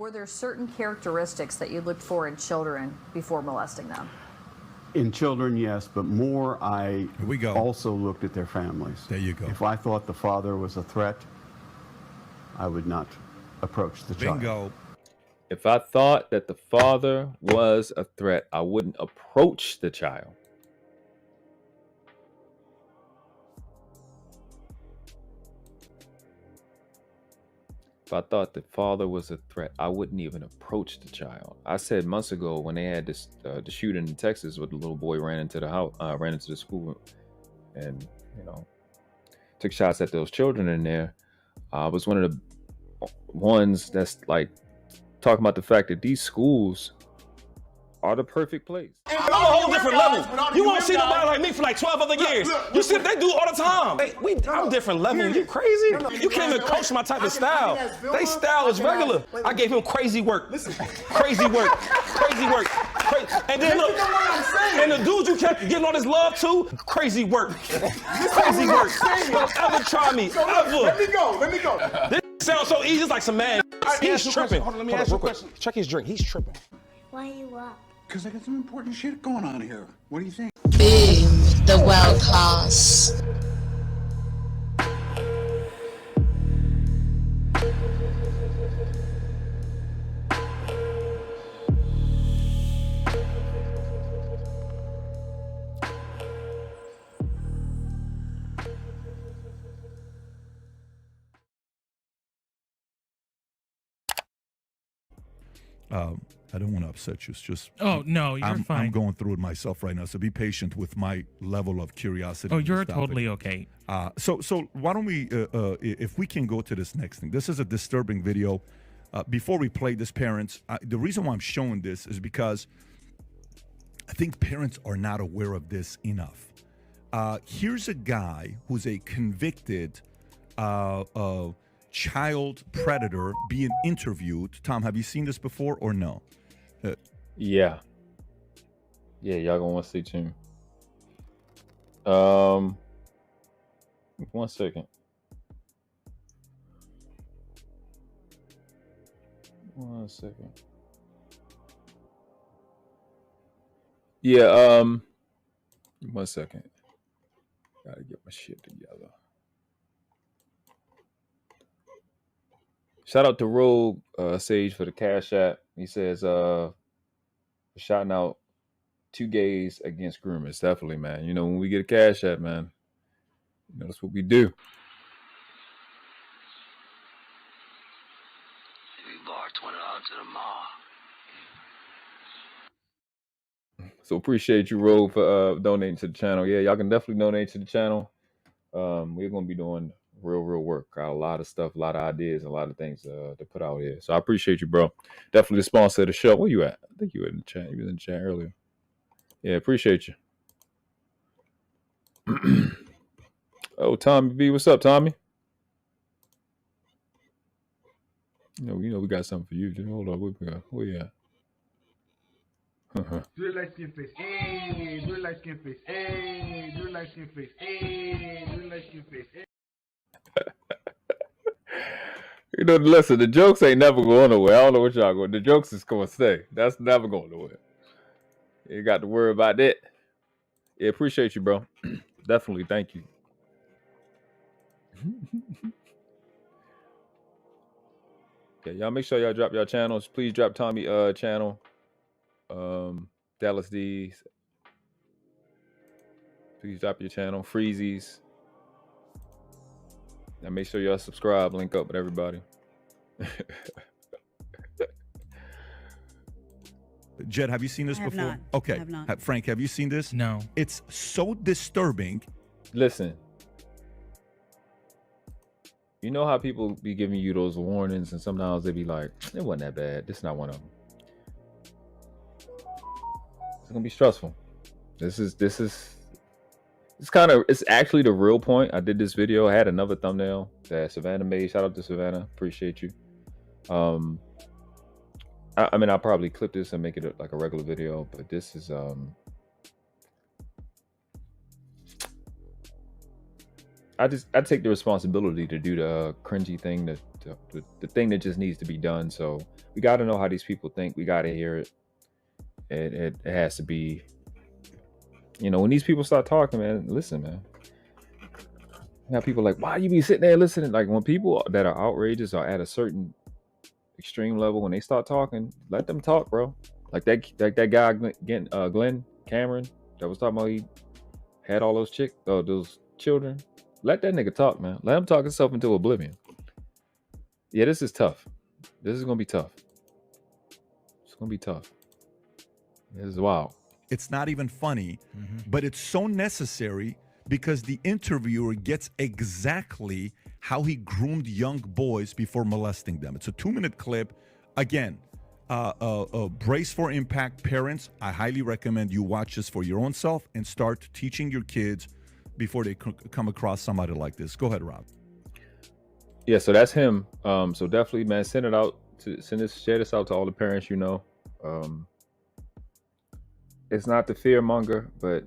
Were there certain characteristics that you looked for in children before molesting them? In children, yes, but more I Here we go. also looked at their families. There you go. If I thought the father was a threat, I would not approach the child. Bingo. If I thought that the father was a threat, I wouldn't approach the child. If I thought the father was a threat, I wouldn't even approach the child. I said months ago when they had this the shooting in Texas where the little boy ran into the house, ran into the school, and took shots at those children in there. I was one of the ones that's like talking about the fact that these schools are the perfect place. I'm a whole different level. You won't see nobody like me for like 12 other years. You see what they do all the time. I'm different level. You crazy? You can't even coach my type of style. They style is regular. I gave him crazy work. Crazy work. Crazy work. And then look, and the dudes you kept getting all this love to, crazy work. Crazy work. Don't ever try me. Ever. Let me go. This sounds so easy. It's like some man. He's tripping. Hold on, let me ask you a question. Check his drink. He's tripping. Why are you up? Because I got some important shit going on here. What do you think? Boom, the world class. I don't want to upset you. It's just Oh no, you're fine. I'm going through it myself right now, so be patient with my level of curiosity. Oh, on this you're topic. totally okay. So why don't we, if we can go to this next thing. This is a disturbing video. Before we play this, parents, the reason why I'm showing this is because I think parents are not aware of this enough. Here's a guy who's a convicted child predator being interviewed. Tom, have you seen this before or no? Yeah, y'all gonna want to stay tuned. 1 second. 1 second. Yeah, 1 second. Gotta get my shit together. Shout out to Rogue Sage for the Cash App. He says, shouting out 2 gays against groomers. Definitely, man. When we get a Cash App, man, that's what we do. We bar $20 to the mall. So appreciate you, Rogue, for donating to the channel. Yeah, y'all can definitely donate to the channel. We're going to be doing real work. Got a lot of stuff, a lot of ideas, a lot of things to put out here. So I appreciate you, bro. Definitely the sponsor of the show. Where you at? I think you were in the chat. You was in the chat earlier. Yeah, appreciate you. Oh, Tommy B, what's up, Tommy? We got something for you. Just hold on. Where you at? Do it like skin face, ayy. Do it like skin face, ayy. Do it like skin face, ayy. Do it like skin face, ayy. Listen, the jokes ain't never going nowhere. I don't know what y'all going. The jokes is going to stay. That's never going nowhere. You got to worry about that. Yeah, appreciate you, bro. Definitely, thank you. Yeah, y'all make sure y'all drop your channels. Please drop Tommy channel. Dallas D's. Please drop your channel. Freezies. Now make sure y'all subscribe. Link up with everybody. Jed, have you seen this I have before? Not. Okay. I have not. Frank, have you seen this? No. It's so disturbing. Listen. You know how people be giving you those warnings and sometimes they be like, it wasn't that bad. This is not one of them. It's going to be stressful. It's actually the real point. I did this video. I had another thumbnail that Savannah made. Shout out to Savannah. Appreciate you. I mean, I'll probably clip this and make it like a regular video, but this is, I take the responsibility to do the cringy thing the thing that just needs to be done. So we got to know how these people think. We got to hear it. It has to be, when these people start talking, man, listen, man. You have people like, why you be sitting there listening? Like when people that are outrageous are at a certain extreme level, when they start talking, let them talk, bro. Like that guy Glenn Cameron that was talking about he had all those those children. Let that nigga talk, man. Let him talk himself into oblivion. Yeah, this is tough. This is gonna be tough. It's gonna be tough. This is wild. It's not even funny, but it's so necessary because the interviewer gets exactly how he groomed young boys before molesting them. It's a 2-minute clip. Again, brace for impact. Parents, I highly recommend you watch this for your own self and start teaching your kids before they come across somebody like this. Go ahead, Rob. Yeah, so that's him. So definitely, man, share this out to all the parents you know. It's not the fear monger, but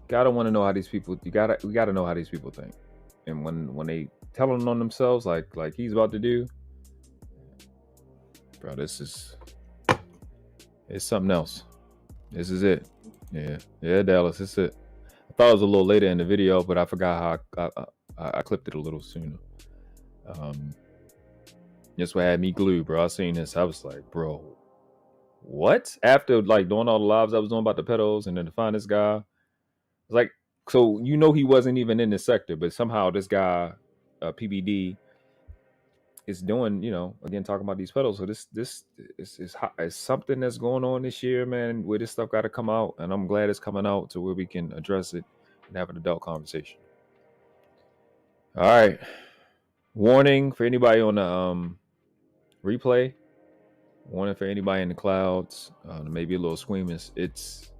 gotta want to know how these people. We gotta know how these people think, and when they telling on themselves like he's about to do, bro, it's something else. This is it. Yeah, Dallas, it's it. I thought it was a little later in the video, but I forgot how I clipped it a little sooner. That's what had me glued, bro. I seen this, I was like, bro, what? After like doing all the lives I was doing about the pedos, and then to find this guy, it's like, so he wasn't even in this sector, but somehow this guy, PBD, is doing, again, talking about these pedos. So this is something that's going on this year, man, where this stuff got to come out, and I'm glad it's coming out to where we can address it and have an adult conversation. All right, warning for anybody on the replay. Warning for anybody in the clouds. Maybe a little squeamish. It's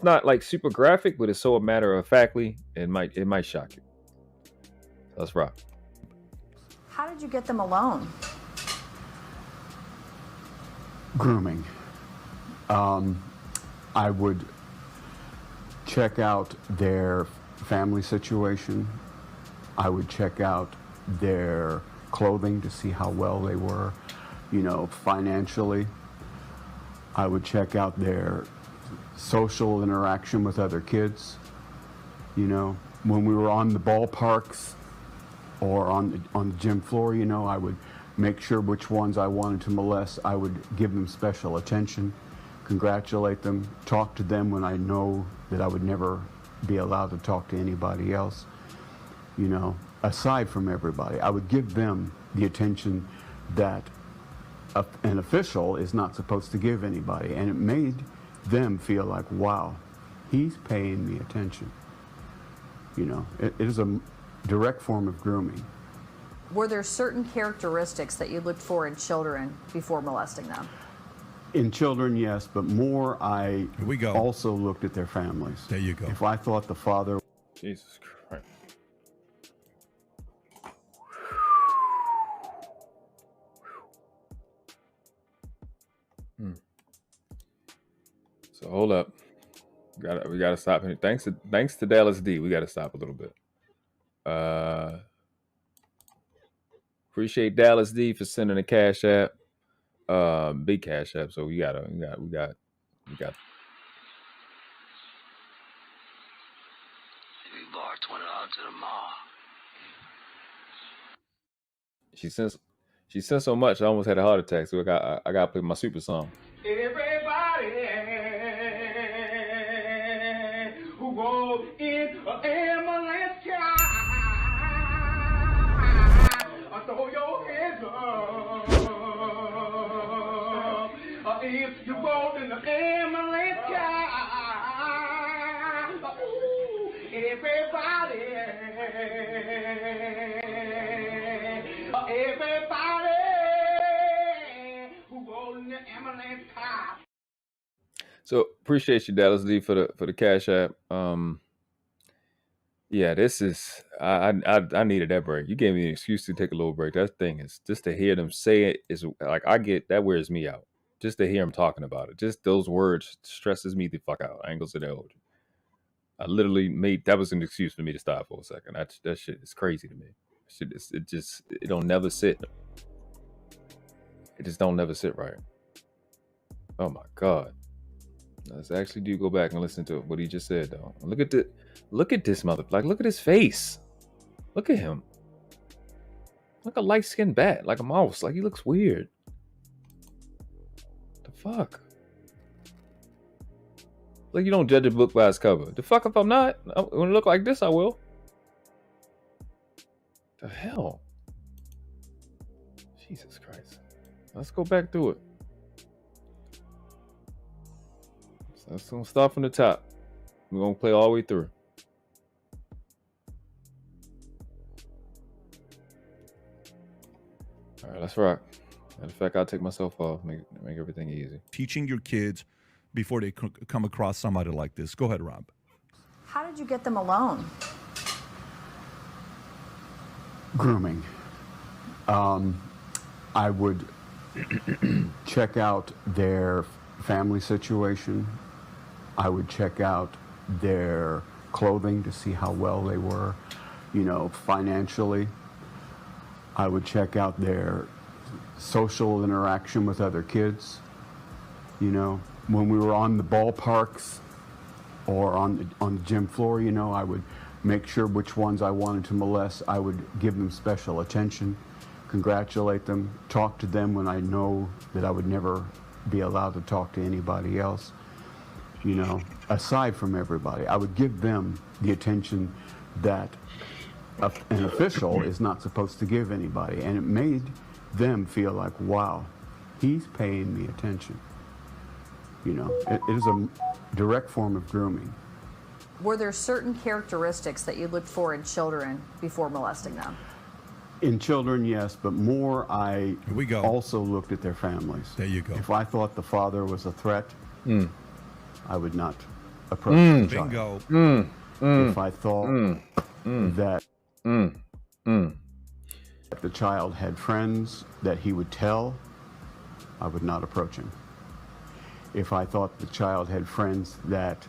not like super graphic, but it's so matter of factly. It might shock you. Let's rock. How did you get them alone? Grooming. I would check out their family situation. I would check out their clothing to see how well they were, financially. I would check out their social interaction with other kids. When we were on the ballparks or on the gym floor, I would make sure which ones I wanted to molest. I would give them special attention, congratulate them, talk to them when I know that I would never be allowed to talk to anybody else. Aside from everybody, I would give them the attention that an official is not supposed to give anybody. And it made them feel like, wow, he's paying me attention. It is a direct form of grooming. Were there certain characteristics that you looked for in children before molesting them? In children, yes, but more I Here we go. also looked at their families. There you go. If I thought the father... Jesus Christ. So hold up, we gotta stop here. Thanks to Dallas D, we gotta stop a little bit. Appreciate Dallas D for sending a cash app, big cash app. So we got. We Lord 20 on to the mall. She sent so much, I almost had a heart attack. So I got to play my super song. Everybody who goes in an ambulance car, throw your hands up. If you go in the ambulance car, everybody who goes in the ambulance car. So appreciate you, Dallas D, for the cash app. Yeah, this is I needed that break. You gave me an excuse to take a little break. That thing is just to hear them say it is like I get that wears me out. Just to hear them talking about it, just those words stresses me the fuck out. I ain't gonna say that old. I literally that was an excuse for me to stop for a second. That shit is crazy to me. It don't never sit. It just don't never sit right. Oh my God. Let's actually go back and listen to what he just said though. Look at this mother, like look at his face. Look at him. Like a light-skinned bat, like a mouse. Like he looks weird. The fuck? Like you don't judge a book by its cover. The fuck if I'm not? When it look like this, I will. The hell? Jesus Christ. Let's go back through it. So let's gonna start from the top. We're gonna play all the way through. All right, let's rock. Matter of fact, I'll take myself off, make everything easy. Teaching your kids before they come across somebody like this. Go ahead, Rob. How did you get them alone? Grooming. I would check out their family situation. I would check out their clothing to see how well they were, financially. I would check out their social interaction with other kids. When we were on the ballparks or on the gym floor, I would make sure which ones I wanted to molest. I would give them special attention, congratulate them, talk to them when I know that I would never be allowed to talk to anybody else. Aside from everybody, I would give them the attention that an official is not supposed to give anybody. And it made them feel like, wow, he's paying me attention. It is a direct form of grooming. Were there certain characteristics that you looked for in children before molesting them? In children, yes, but more I Here we go. also looked at their families. There you go. If I thought the father was a threat, I would not approach the child. Bingo. If I thought that the child had friends that he would tell, I would not approach him. If I thought the child had friends that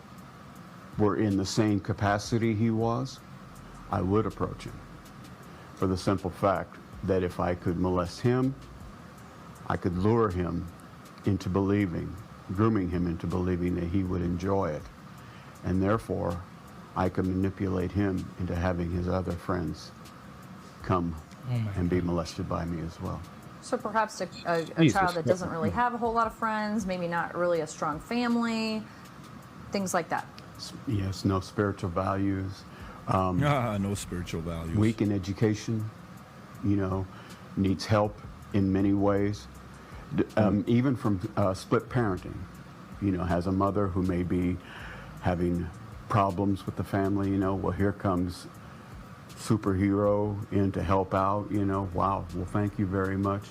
were in the same capacity he was, I would approach him. For the simple fact that if I could molest him, I could lure him into grooming him into believing that he would enjoy it. And therefore, I could manipulate him into having his other friends come and be molested by me as well. So perhaps a Jesus. child that doesn't really have a whole lot of friends, maybe not really a strong family, things like that. Yes, no spiritual values. No spiritual values. Weak in education, needs help in many ways. Even from split parenting, has a mother who may be having problems with the family, well, here comes superhero in to help out, wow, well, thank you very much.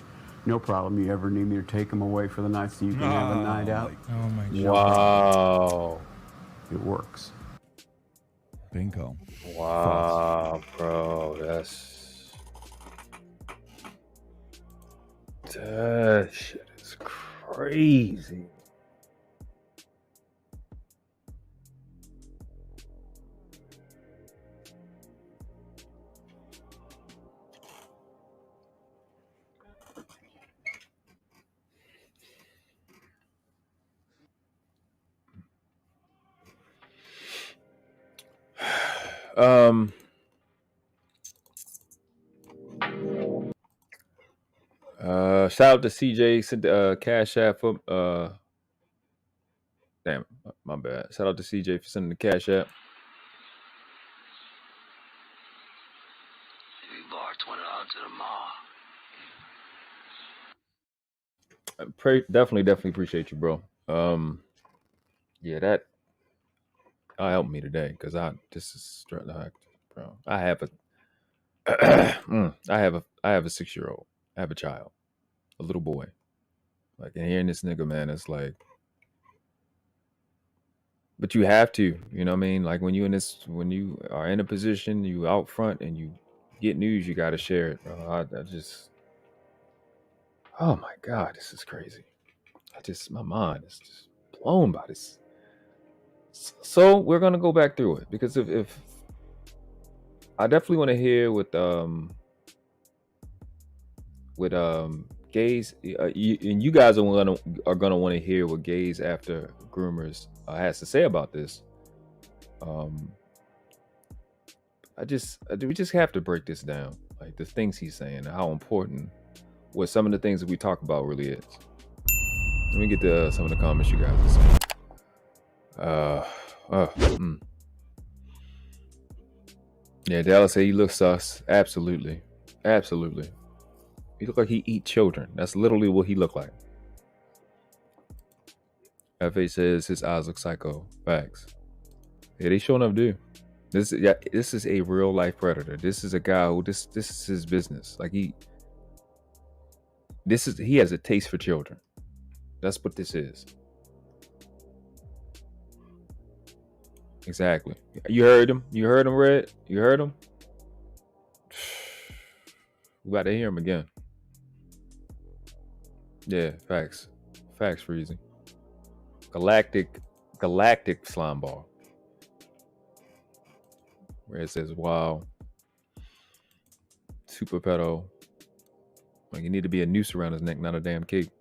No problem. You ever need me to take them away for the night so you can have a night out? Oh my God. Wow. It works. Bingo. Wow, bro. That shit is crazy. Shout out to CJ, sent Cash App for damn, my bad. Shout out to CJ for sending the Cash App. We bar $20 to the mall. Definitely appreciate you, bro. Yeah, that helped me today because this is bro. I have a I have a 6-year-old. I have a child, a little boy. Like, and hearing this nigga, man, it's like, but you have to, you know what I mean? Like when you are in a position, you out front and you get news, you got to share it, bro. I just, oh my God, this is crazy. My mind is just blown by this So we're gonna go back through it because if I definitely want to hear with gays, and you guys are gonna want to hear what gays after groomers has to say about this. We just have to break this down, like the things he's saying, and how important what some of the things that we talk about really is. Let me get to some of the comments you guys are saying. Yeah, Dallas said he looks sus. Absolutely. He look like he eat children. That's literally what he look like. FA says his eyes look psycho. Facts. Yeah, they sure enough do. This is a real life predator. This is a guy who this is his business. Like he has a taste for children. That's what this is. Exactly. You heard him. You heard him, Red. You heard him. We about to hear him again. Yeah, facts. Facts, Freezy. Galactic slime ball. Where it says, wow. Super pedo. Like you need to be a noose around his neck, not a damn cape.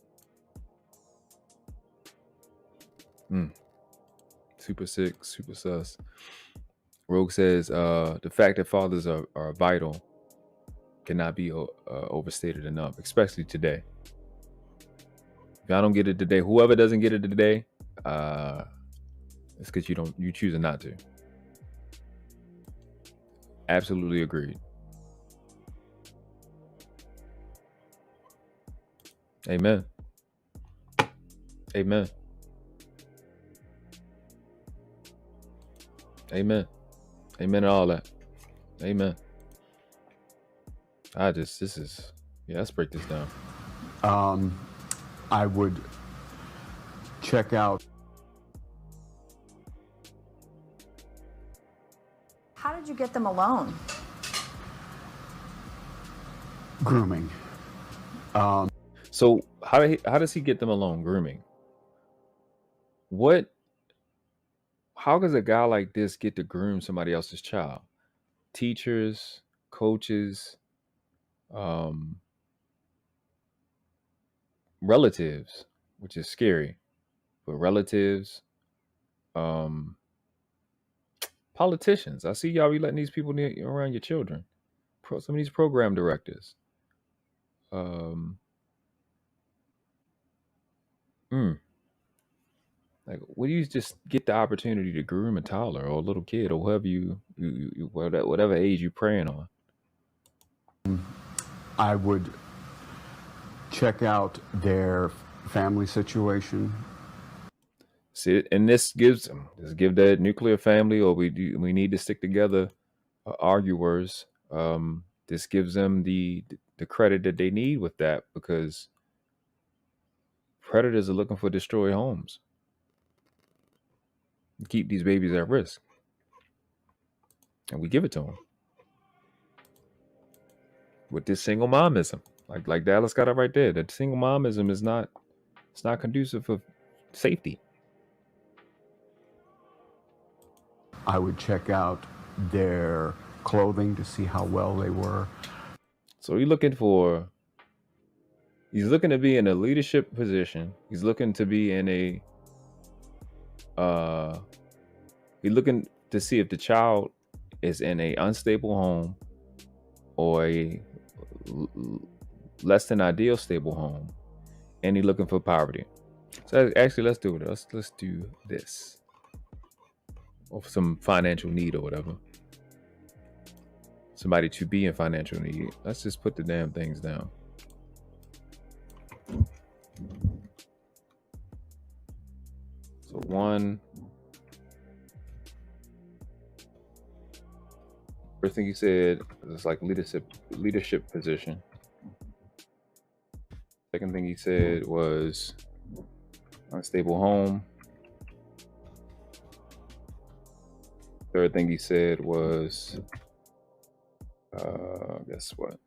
Super sick, super sus. Rogue says, the fact that fathers are vital cannot be overstated enough, especially today. If I don't get it today, whoever doesn't get it today, it's because you choosing not to. Absolutely agreed. Amen. Amen. Amen. Amen to all that. Amen. Let's break this down. I would check out. How did you get them alone? Grooming. So how does he get them alone? Grooming. How does a guy like this get to groom somebody else's child? Teachers, coaches, relatives, which is scary, but relatives, politicians. I see y'all be letting these people around your children. Some of these program directors. Like, what do you just get the opportunity to groom a toddler or a little kid or whoever you whatever age you're preying on? I would check out their family situation. See, and this give that nuclear family, or we need to stick together, arguers. This gives them the credit that they need with that, because predators are looking for destroyed homes. Keep these babies at risk, and we give it to them with this single momism. Like Dallas got it right there. That single momism is not conducive for safety. I would check out their clothing to see how well they were. So he's looking to be in a leadership position. He's looking to be in a he's looking to see if the child is in a unstable home or a less than ideal stable home, and he's looking for poverty. So actually, let's do it. Let's do this, or some financial need or whatever. Somebody to be in financial need. Let's just put the damn things down. So one. First thing he said was like leadership position. Second thing he said was unstable home. Third thing he said was guess what?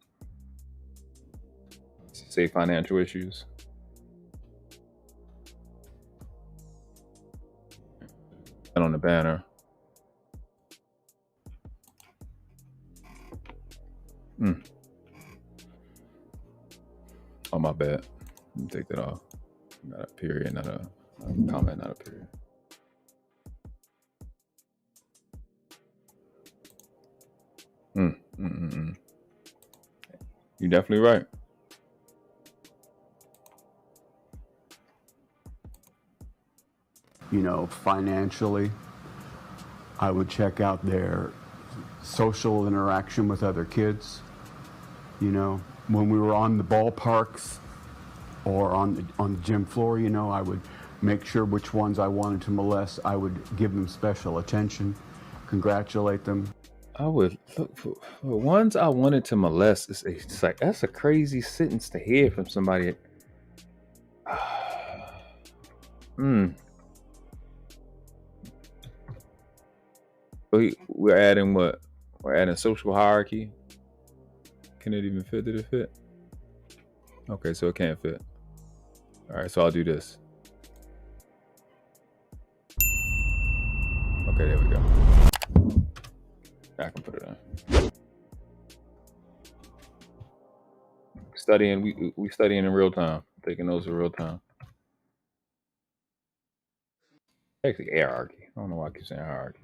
Say financial issues. And on the banner. Oh, my bad. Let me take that off. Not a period, not a comment, not a period. You're definitely right. You know, financially, I would check out their social interaction with other kids. You know, when we were on the ballparks or on the gym floor, you know, I would make sure which ones I wanted to molest. I would give them special attention, congratulate them. I would look for ones I wanted to molest. It's like, that's a crazy sentence to hear from somebody. We're adding what? We're adding social hierarchy. Can it even fit? Did it fit? Okay, so it can't fit. All right, so I'll do this. Okay, there we go. I can put it in. Studying, we studying in real time, taking notes in real time. Actually, hierarchy. I don't know why I keep saying hierarchy.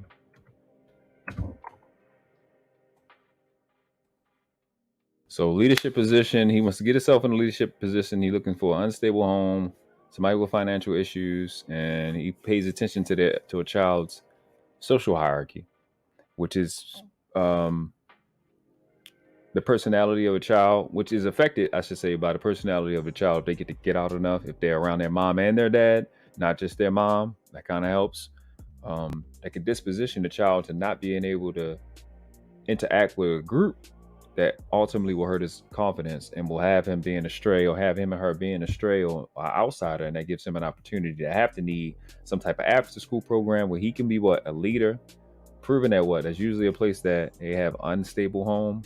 So leadership position, he wants to get himself in a leadership position. He's looking for an unstable home, somebody with financial issues, and he pays attention to a child's social hierarchy, which is the personality of a child, which is affected, I should say, by the personality of a child. If they get to get out enough, if they're around their mom and their dad, not just their mom, that kind of helps. That could disposition the child to not being able to interact with a group that ultimately will hurt his confidence and will have him being astray, or have him or her being astray or an outsider. And that gives him an opportunity to have to need some type of after school program where he can be a leader, proving that that's usually a place that they have unstable home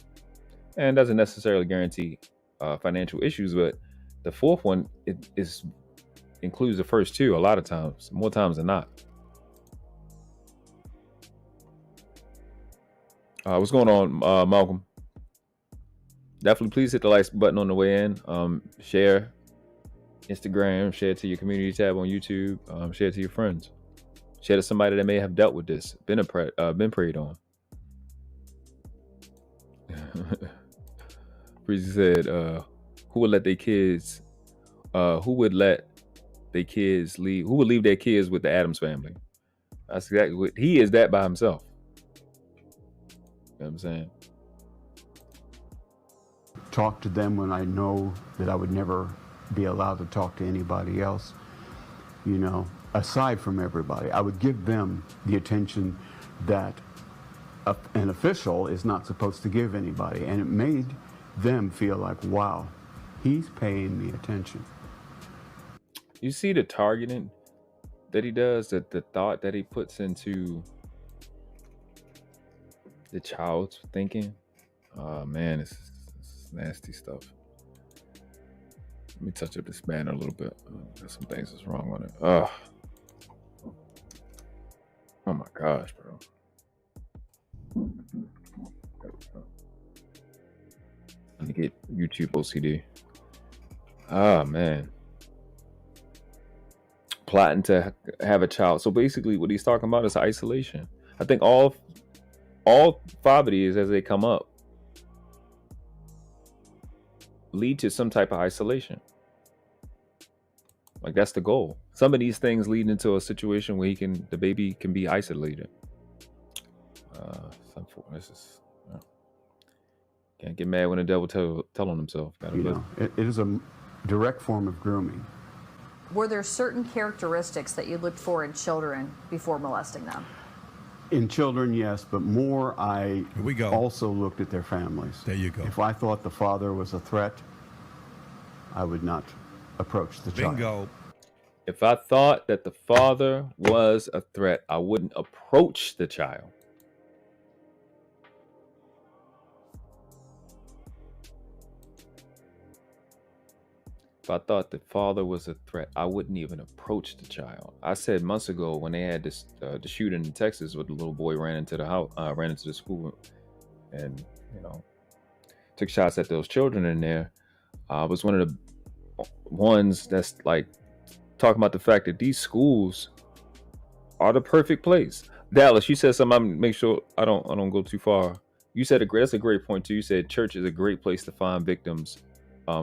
and doesn't necessarily guarantee financial issues. But the fourth one includes the first two a lot of times, more times than not. What's going on, Malcolm? Definitely please hit the like button on the way in. Share Instagram, share to your community tab on YouTube, share to your friends, share to somebody that may have dealt with this, been preyed on. Breezy said, who would let their kids leave their kids with the Addams family? That's exactly what he is, that by himself. You know what I'm saying? Talk to them when I know that I would never be allowed to talk to anybody else. You know, aside from everybody, I would give them the attention that an official is not supposed to give anybody. And it made them feel like, wow, he's paying me attention. You see the targeting that he does, the thought that he puts into the child's thinking. Oh man, it's nasty stuff. Let me touch up this banner a little bit. There's some things that's wrong on it. Oh my gosh, bro. Let me get YouTube OCD. Ah, man. Plotting to have a child. So basically what he's talking about is isolation. I think all five of these, as they come up, lead to some type of isolation. Like that's the goal. Some of these things lead into a situation where the baby can be isolated. Can't get mad when the devil tell on himself. It is a direct form of grooming. Were there certain characteristics that you looked for in children before molesting them? In children, yes, but more I Here we go. also looked at their families. There you go. If I thought the father was a threat, I would not approach the child. Bingo. If I thought that the father was a threat, I wouldn't approach the child. If I thought the father was a threat, I wouldn't even approach the child. I said months ago when they had this the shooting in Texas, where the little boy ran into the house, ran into the school, and took shots at those children in there. I was one of the ones that's like talking about the fact that these schools are the perfect place. Dallas, you said something. I'm make sure I don't go too far. You said that's a great point too. You said church is a great place to find victims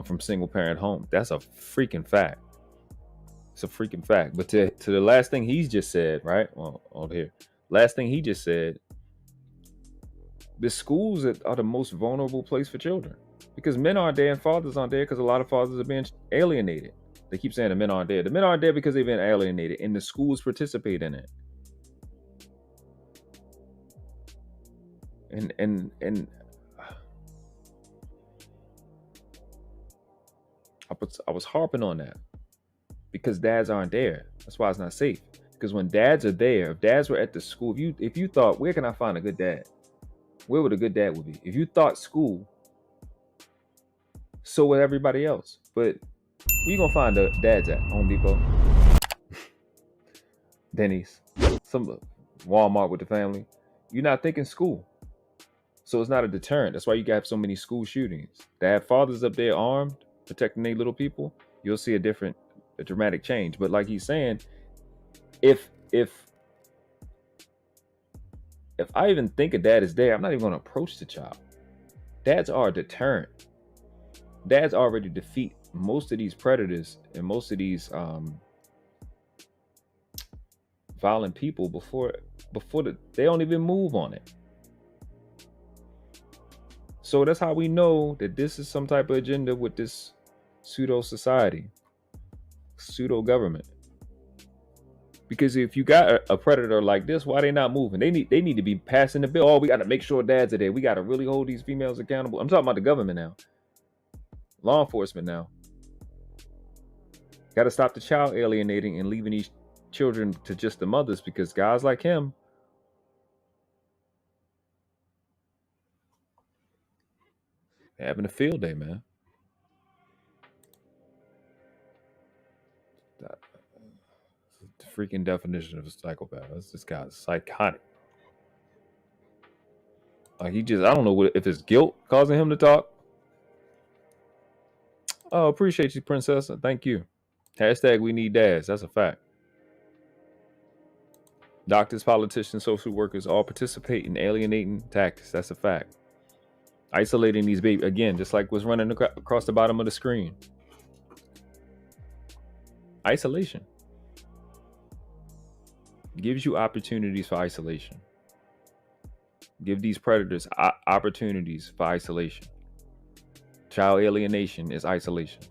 from single parent home. That's a freaking fact. It's a freaking fact. But to the last thing he's just said, right? Well, over here, last thing he just said, the schools are the most vulnerable place for children because men aren't there and fathers aren't there because a lot of fathers are being alienated. They keep saying the men aren't there. The men aren't there because they've been alienated, and the schools participate in it. And I was harping on that because dads aren't there. That's why it's not safe. Because when dads are there, if dads were at the school, if you thought, where can I find a good dad? Where would a good dad would be? If you thought school, so would everybody else. But where you gonna find the dads at? Home Depot, Denny's, some Walmart with the family. You're not thinking school. So it's not a deterrent. That's why you got so many school shootings. To have fathers up there armed, protecting their little people, you'll see a dramatic change. But like he's saying, if I even think a dad is there, I'm not even gonna approach the child. Dads are a deterrent. Dads already defeat most of these predators and most of these violent people before they don't even move on it. So that's how we know that this is some type of agenda with this pseudo society, pseudo government. Because if you got a predator like this, why they not moving? They need to be passing the bill. Oh, we got to make sure dads are there. We got to really hold these females accountable. I'm talking about the government now, law enforcement now. Got to stop the child alienating and leaving these children to just the mothers, because guys like him, they're having a field day, man. The freaking definition of a psychopath. This guy's psychotic. Like I don't know if it's guilt causing him to talk. Oh, appreciate you, princess. Thank you. Hashtag we need dads. That's a fact. Doctors, politicians, social workers all participate in alienating tactics. That's a fact. Isolating these babies, again, just like what's running across the bottom of the screen. Isolation gives you opportunities for isolation. Give these predators opportunities for isolation. Child alienation is isolation.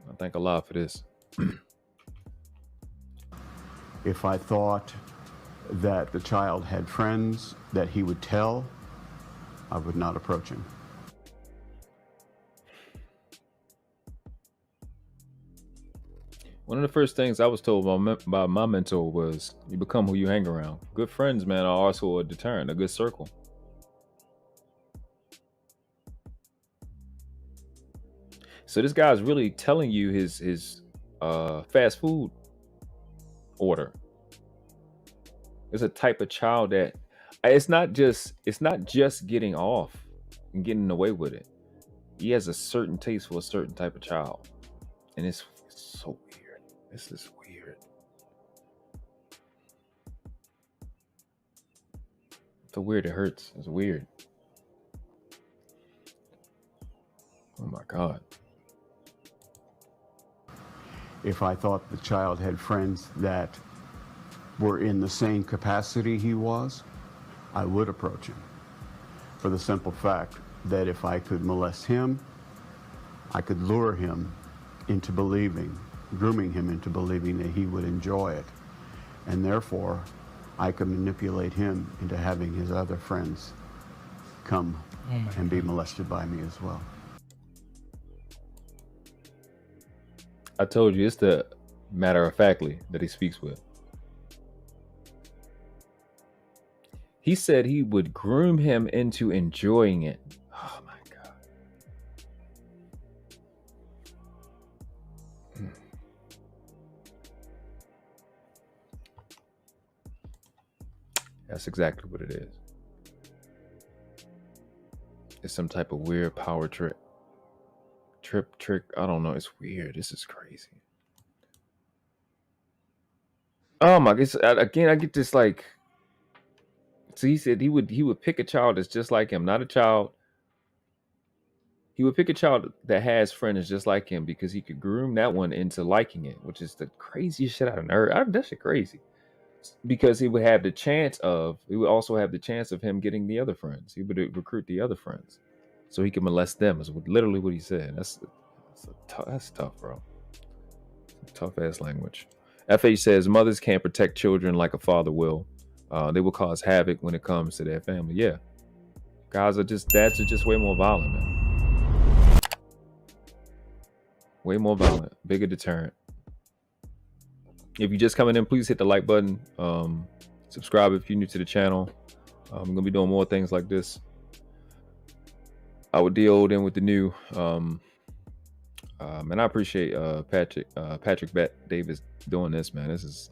I thank Allah for this. If I thought that the child had friends that he would tell, I would not approach him. One of the first things I was told by my mentor was, you become who you hang around. Good friends, man, are also a deterrent, a good circle. So this guy's really telling you his fast food order. It's a type of child that it's not just getting off and getting away with it. He has a certain taste for a certain type of child, and it's so weird. This is weird. It's so weird. It hurts. It's weird. Oh my God. If I thought the child had friends that were in the same capacity he was, I would approach him. For the simple fact that if I could molest him, I could lure him into believing, grooming him into believing that he would enjoy it. And therefore, I could manipulate him into having his other friends come and be molested by me as well. I told you, it's the matter-of-factly that he speaks with. He said he would groom him into enjoying it. Oh my God. That's exactly what it is. It's some type of weird power trick. Trick. I don't know. It's weird. This is crazy. Oh my goodness. Again, I get this like. So he said he would pick a child that's just like him, not a child. He would pick a child that has friends just like him because he could groom that one into liking it, which is the craziest shit I've heard. That shit crazy. Because he would also have the chance of him getting the other friends. He would recruit the other friends so he could molest them, is literally what he said. That's tough, bro. Tough ass language. FH says mothers can't protect children like a father will. They will cause havoc when it comes to their family. Yeah. Dads are just way more violent, man. Way more violent. Bigger deterrent. If you're just coming in, please hit the like button. Subscribe if you're new to the channel. I'm going to be doing more things like this. I would deal in with the new. And I appreciate Patrick Bet Davis doing this, man. This is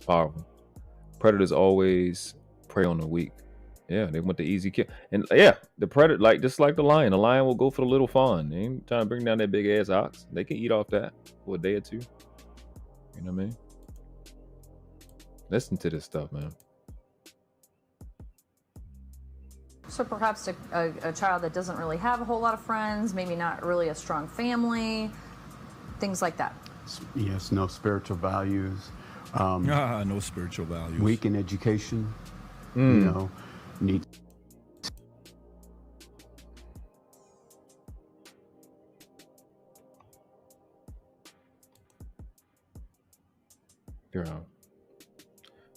powerful. Predators always prey on the weak. Yeah, they want the easy kill. And yeah, the predator, just like the lion will go for the little fawn. They ain't trying to bring down that big ass ox. They can eat off that for a day or two. You know what I mean? Listen to this stuff, man. So perhaps a child that doesn't really have a whole lot of friends, maybe not really a strong family, things like that. Yes, no spiritual values. No spiritual values. Weak in education. Need. Girl.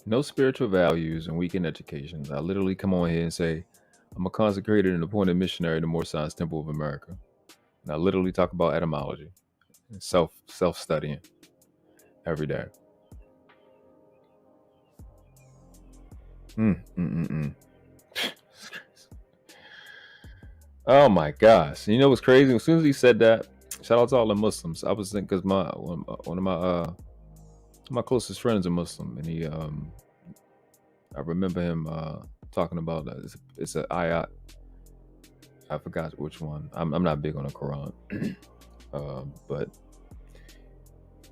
No spiritual values and weak in education. I literally come on here and say, I'm a consecrated and appointed missionary to More Science Temple of America. And I literally talk about etymology and self-studying every day. Oh my gosh. You know what's crazy? As soon as he said that, shout out to all the Muslims. I was thinking, because one of my closest friends are Muslim, and he I remember him talking about it's an ayat. I forgot which one. I'm not big on the Quran. But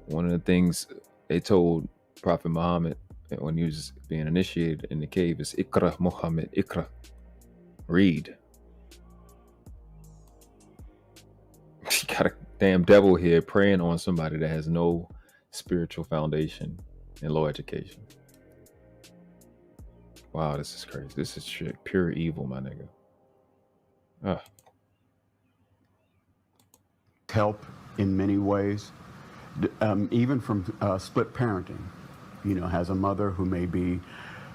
one of the things they told Prophet Muhammad when he was being initiated in the cave is Ikra Muhammad, Ikra. Read. You got a damn devil here preying on somebody that has no spiritual foundation and low education. Wow, this is crazy. This is shit. Pure evil, my nigga. Help in many ways, even from split parenting. Has a mother who may be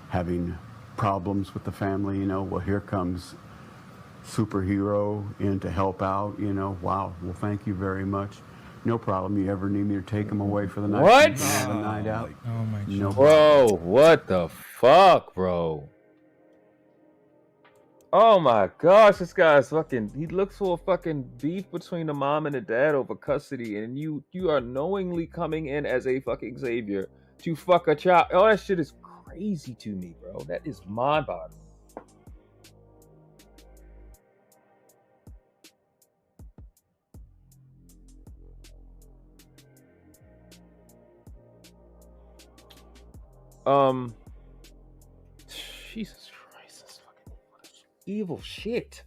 having problems with the family. Well, here comes superhero in to help out. Wow. Well, thank you very much. No problem. You ever need me to take them away for the night? What? Have a night out? Oh my God. No Bro, what the fuck, bro? Oh my gosh, this guy's fucking, he looks for a fucking beef between the mom and the dad over custody, and you are knowingly coming in as a fucking savior to fuck a child. Oh, that shit is crazy to me, bro. That is mind-boggling. Jesus Christ, that's fucking evil shit.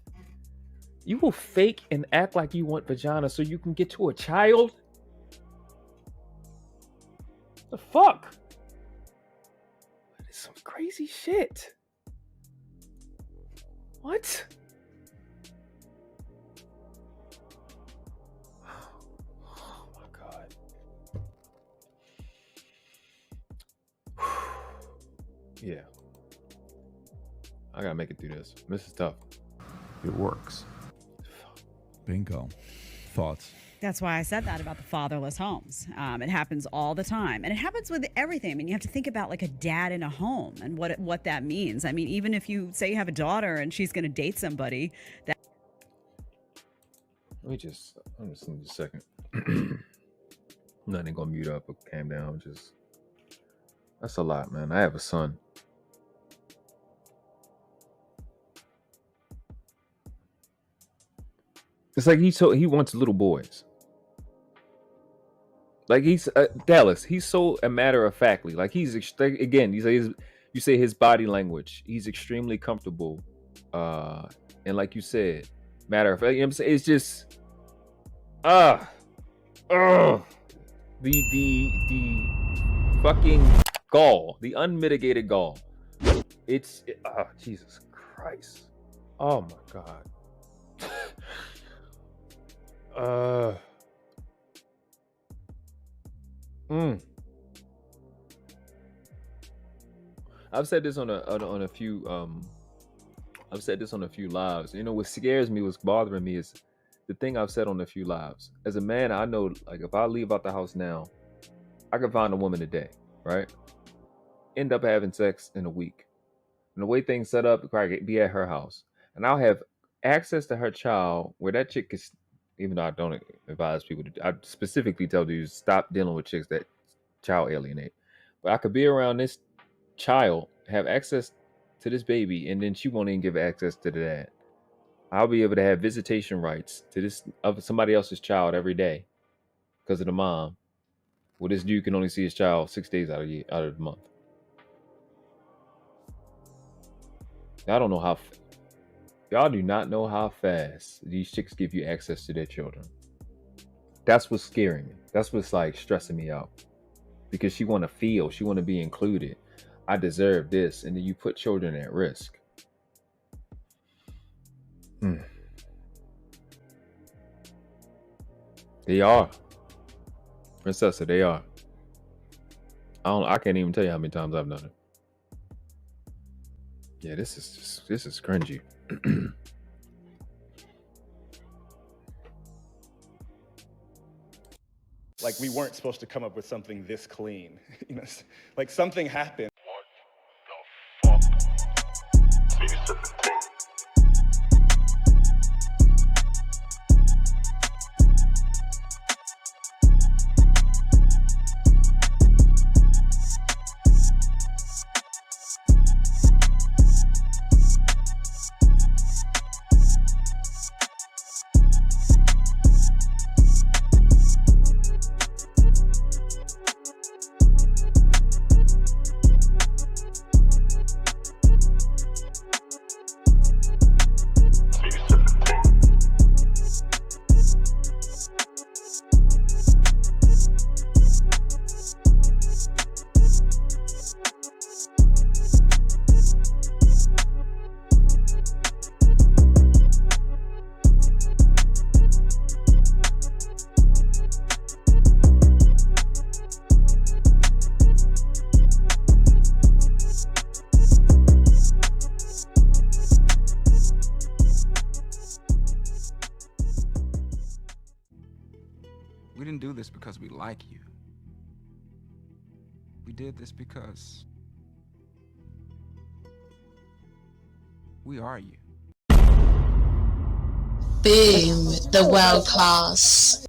You will fake and act like you want vagina so you can get to a child? The fuck? That is some crazy shit. What? Oh my God. Yeah. I gotta make it through this. This is tough. It works. Bingo. Thoughts? That's why I said that about the fatherless homes. It happens all the time. And it happens with everything. I mean, you have to think about like a dad in a home and what that means. I mean, even if you say you have a daughter and she's going to date somebody, that. I'm just need a second. Nothing gonna mute up or calm down. That's a lot, man. I have a son. It's like he wants little boys. Like he's Dallas. He's so a matter of factly. Like he's again. You say his body language. He's extremely comfortable. And like you said, matter of fact. You know what I'm saying? It's just the fucking gall, the unmitigated gall. Jesus Christ. Oh my God. I've said this on a few lives. You know, what scares me, what's bothering me is the thing I've said on a few lives. As a man, I know, like, if I leave out the house now, I can find a woman today, right? End up having sex in a week. And the way things set up, I could be at her house. And I'll have access to her child where that chick is, even though I don't advise people to, I specifically tell dudes, stop dealing with chicks that child alienate. But I could be around this child, have access to this baby, and then she won't even give access to the dad. I'll be able to have visitation rights to this of somebody else's child every day because of the mom. Well, this dude can only see his child 6 days out of the month. I don't know how. Y'all do not know how fast these chicks give you access to their children. That's what's scaring me. That's what's like stressing me out. Because she want to feel, she want to be included. I deserve this, and then you put children at risk. They are, Princessa. They are. I can't even tell you how many times I've done it. Yeah, this is cringy. Like we weren't supposed to come up with something this clean. You know, like something happened. We didn't do this because we like you. We did this because we are you. Boom, the world class.